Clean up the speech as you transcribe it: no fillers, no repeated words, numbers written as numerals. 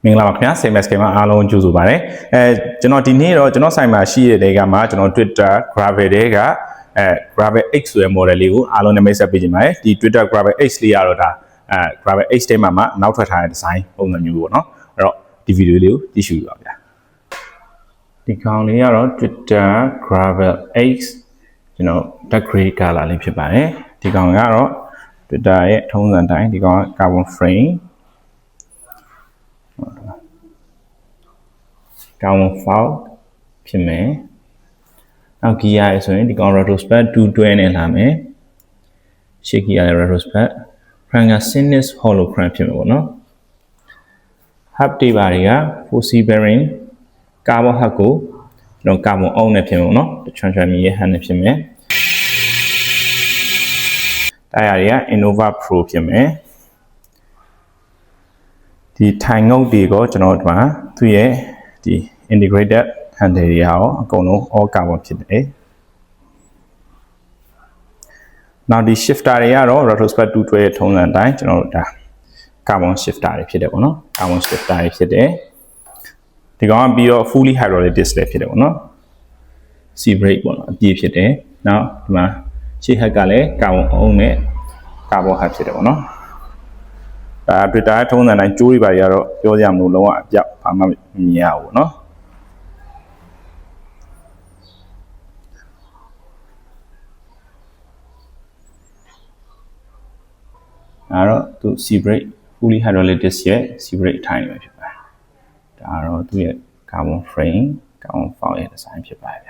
မင်္ဂလာပါခင်ဗျာ Same Scale မှာအားလုံးကြိုဆိုပါရစေကျွန်တော်ဒီနေ့တော့ကျွန်တော်ဆိုင်မှာရှိတဲ့ကမှာကျွန်တော် Twitter Gravel တွေကGravel X ဆိုတဲ့ model လေးကိုအားလုံးနဲ့မိတ်ဆက်ပေးခြင်းပါတယ်ဒီ Twitter Gravel X လေးကတော့ဒါGravel X ထဲမှာနောက်ထွက်ထားတဲ့ design ပုံစံမျိုးပေါ့နော်အဲ့တော့ဒီဗီဒီယိုလေးကိုကြည့်ရှုပါဗျာဒီကောင်လေးကတော့ Twitter Gravel X ကျွန်တော် dark gray color လေးဖြစ်ပါတယ်ဒီကောင်ကတော့ Twitter ရဲ့ထုံးစံတိုင်းဒီကောင်က carbon frame carbon foul ဖြစ်မယ်နောက် gear ရဆိုရင်ဒီကောင် retrospect 212နဲ့လာမယ်ရှေ့ gear ရဲ့ retrospect Pranger Sinus hologram ဖြစ်မယ်ပေါ့နော် hub တွေပါတွေက foci bearing carbon hub ကိုကျွန်တော် carbon အုံးနဲ့ဖြစ်မယ်ပေါ့နော်တချွန်ချွန်မြည်ရဲ့ hub နဲ့ဖြစ်မယ်တရားတွေက Innova Pro ဖြစ်မယ်ဒီထိုင်ငုတ်တွေကိုကျွန်တော်ဒီမှာသူ့ရဲ့ဒီ integrated handle တွေရောအကုန်လုံး all carbon ဖြစ်တယ်နောက်ဒီ shifter တွေကတော့ retrospect 212ရဲ့ထုံးစံအတိုင်းကျွန်တော်တို့ဒါ carbon shifter တွေဖြစ်တယ်ပေါ့နော် carbon shifter တွေဖြစ်တယ်ဒီကောင်ကပြီးတော့ fully hydraulic disc ဖြစ်တယ်ပေါ့နော် C brake ပေါ့နော်အပြည့်ဖြစ်တယ်နောက်ဒီမှာရှေ့ဟက်ကလည်း carbon အုံးနဲ့ carbon hub ဖြစ်တယ်ပေါ့နော်ဒါ Twitter ထုံးစံတိုင်းကျိုးတွေပါရတော့ပြောကြမလို့လုံးဝအပြောက်ဘာမှမမြင်ရဘူးเนาะအဲ့တော့သူ C brake fully hydraulic disc ရဲ့ C brake အထိုင်ပဲဖြစ်ပါတယ်ဒါတော့သူရဲ့ carbon frame carbon foul ရဲ့ design ဖြစ်ပါတယ်